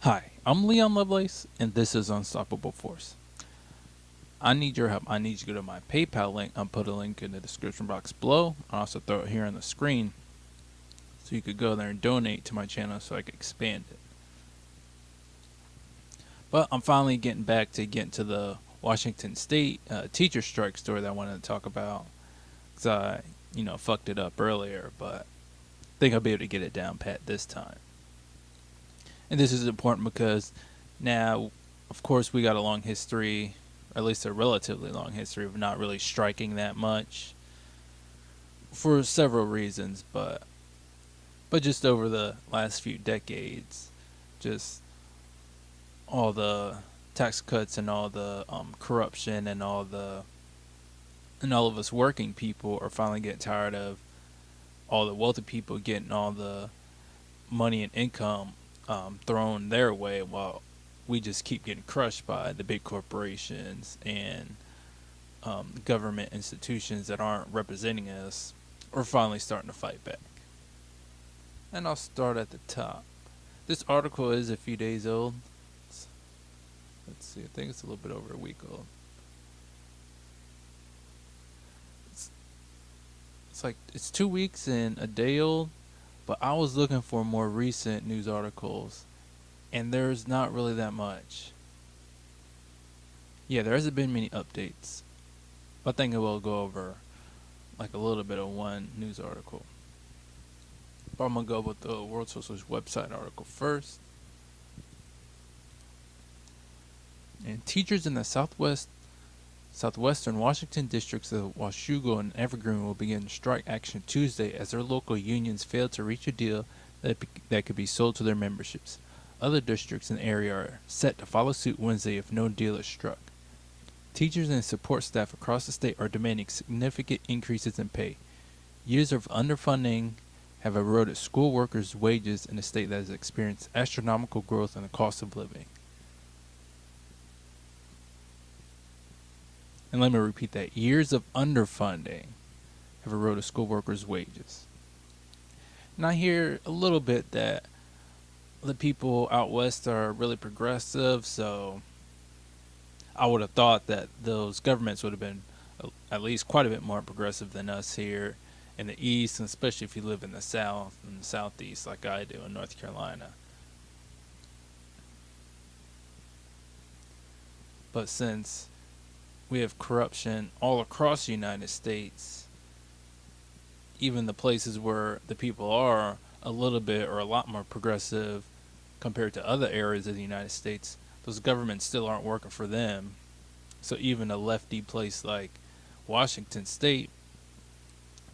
Hi, I'm Leon Lovelace, and this is Unstoppable Force. I need your help. I need you to go to my PayPal link. I'll put a link in the description box below. I'll also throw it here on the screen so you could go there and donate to my channel so I can expand it. But I'm finally getting to the Washington State teacher strike story that I wanted to talk about because I fucked it up earlier, but I think I'll be able to get it down pat this time. And this is important because now, of course, we got a long history, or at least a relatively long history, of not really striking that much for several reasons, but just over the last few decades, just all the tax cuts and all the corruption and all of us working people are finally getting tired of all the wealthy people getting all the money and income thrown their way while we just keep getting crushed by the big corporations and government institutions that aren't representing us. We're finally starting to fight back. And I'll start at the top. This article is a few days old. Let's see, I think it's a little bit over a week old. It's, it's 2 weeks and a day old, but I was looking for more recent news articles, and there's not really that much. Yeah, there hasn't been many updates. But I think I will go over like a little bit of one news article. But I'm gonna go with the World Socialist website article first. And teachers in the southwestern Washington districts of Washougal and Evergreen will begin strike action Tuesday as their local unions fail to reach a deal that could be sold to their memberships. Other districts in the area are set to follow suit Wednesday if no deal is struck. Teachers and support staff across the state are demanding significant increases in pay. Years of underfunding have eroded school workers' wages in a state that has experienced astronomical growth in the cost of living. And let me repeat that. Years of underfunding have eroded school workers' wages. And I hear a little bit that the people out west are really progressive, so I would have thought that those governments would have been at least quite a bit more progressive than us here in the east, and especially if you live in the south and the southeast like I do in North Carolina. But since we have corruption all across the United States, even the places where the people are a little bit or a lot more progressive compared to other areas of the United States, those governments still aren't working for them. So even a lefty place like Washington State,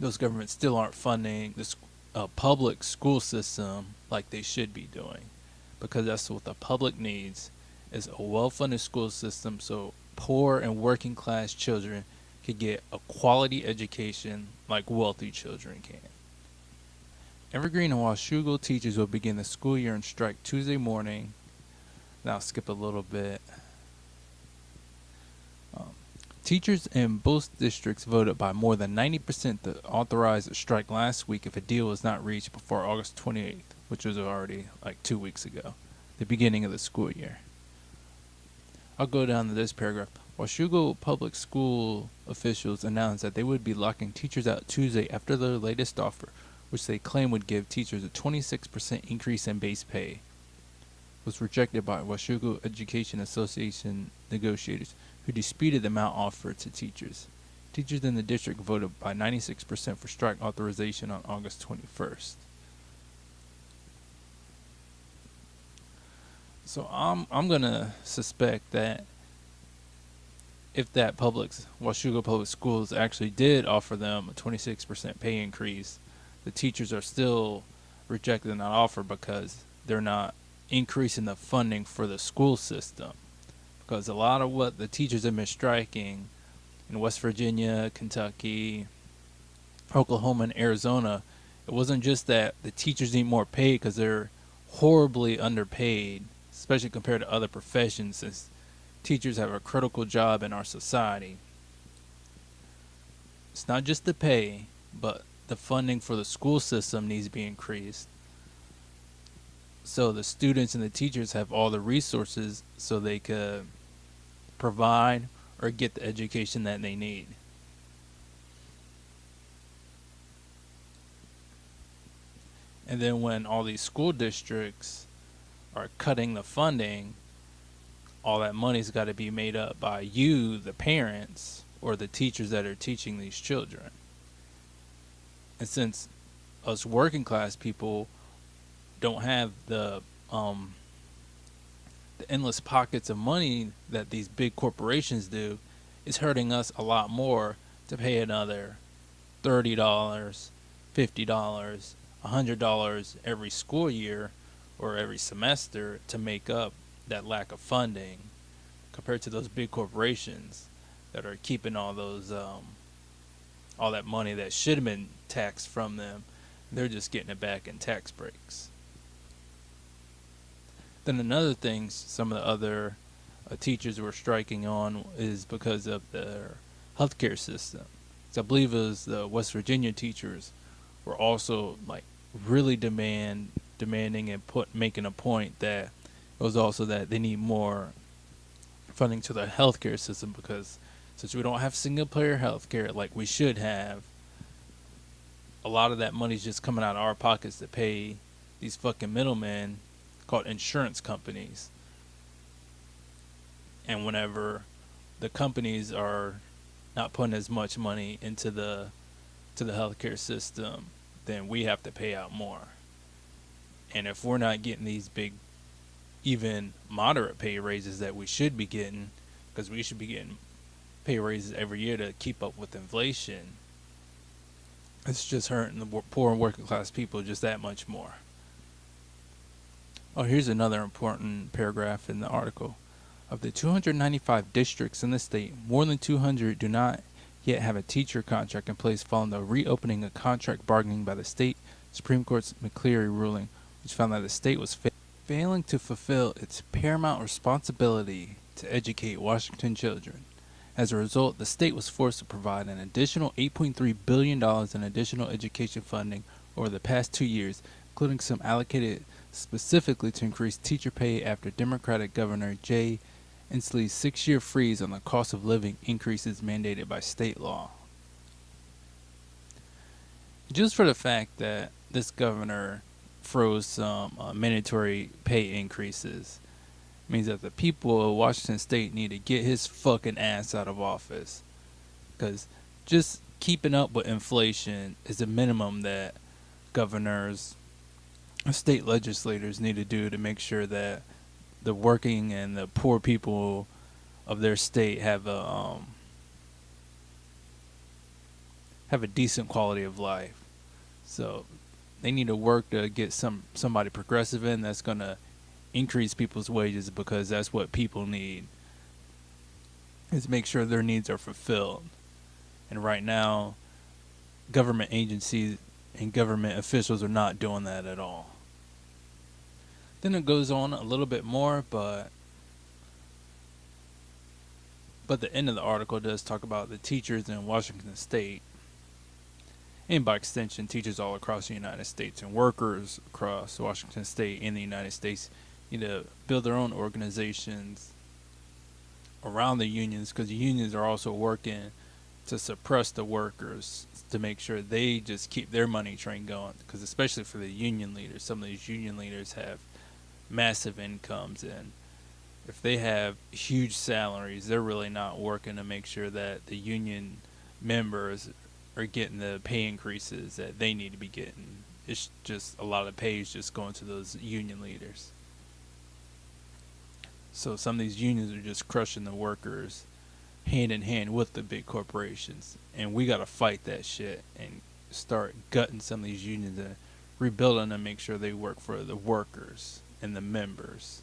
those governments still aren't funding the public school system like they should be doing, because that's what the public needs is a well-funded school system so poor and working class children can get a quality education like wealthy children can. Evergreen and Washougal teachers will begin the school year on strike Tuesday morning. Now I'll skip a little bit. Teachers in both districts voted by more than 90% to authorize a strike last week if a deal was not reached before August 28th, which was already like 2 weeks ago, the beginning of the school year. I'll go down to this paragraph. Washougal public school officials announced that they would be locking teachers out Tuesday after their latest offer, which they claim would give teachers a 26% increase in base pay, was rejected by Washougal Education Association negotiators, who disputed the amount offered to teachers. Teachers in the district voted by 96% for strike authorization on August 21st. So I'm gonna suspect that if that Washougal Public Schools actually did offer them a 26% pay increase, the teachers are still rejecting that offer because they're not increasing the funding for the school system. Because a lot of what the teachers have been striking in West Virginia, Kentucky, Oklahoma, and Arizona, it wasn't just that the teachers need more pay because they're horribly underpaid, especially compared to other professions, since teachers have a critical job in our society. It's not just the pay, but the funding for the school system needs to be increased. so the students and the teachers have all the resources so they could provide or get the education that they need. And then when all these school districts are cutting the funding, all that money's got to be made up by you, the parents, or the teachers that are teaching these children. And since us working class people don't have the endless pockets of money that these big corporations do, it's hurting us a lot more to pay another $30, $50, $100 every school year or every semester to make up that lack of funding compared to those big corporations that are keeping all that money that should have been taxed from them. They're just getting it back in tax breaks. Then another thing some of the other teachers were striking on is because of their healthcare system. So I believe it was the West Virginia teachers were also like really demanding and making a point that it was also that they need more funding to the healthcare system, because since we don't have single payer healthcare like we should have, a lot of that money's just coming out of our pockets to pay these fucking middlemen called insurance companies. And whenever the companies are not putting as much money into the healthcare system, then we have to pay out more. And if we're not getting these big, even moderate pay raises that we should be getting, because we should be getting pay raises every year to keep up with inflation, it's just hurting the poor and working class people just that much more. Oh, here's another important paragraph in the article. Of the 295 districts in the state, more than 200 do not yet have a teacher contract in place following the reopening of contract bargaining by the state Supreme Court's McCleary ruling, which found that the state was failing to fulfill its paramount responsibility to educate Washington children. As a result, the state was forced to provide an additional $8.3 billion in additional education funding over the past 2 years, including some allocated specifically to increase teacher pay after Democratic Governor Jay Inslee's 6-year freeze on the cost of living increases mandated by state law. Just for the fact that this governor froze some mandatory pay increases means that the people of Washington State need to get his fucking ass out of office. Because just keeping up with inflation is the minimum that governors, state legislators need to do to make sure that the working and the poor people of their state have a decent quality of life. So they need to work to get somebody progressive in that's gonna increase people's wages, because that's what people need, is make sure their needs are fulfilled. And right now, government agencies and government officials are not doing that at all. Then it goes on a little bit more, but the end of the article does talk about the teachers in Washington State, and by extension, teachers all across the United States and workers across Washington State and the United States need to build their own organizations around the unions, because the unions are also working to suppress the workers to make sure they just keep their money train going. Because especially for the union leaders, some of these union leaders have massive incomes, and if they have huge salaries, they're really not working to make sure that the union members are getting the pay increases that they need to be getting. It's just a lot of pay is just going to those union leaders. So some of these unions are just crushing the workers hand in hand with the big corporations, and we gotta fight that shit and start gutting some of these unions and rebuilding them, make sure they work for the workers and the members.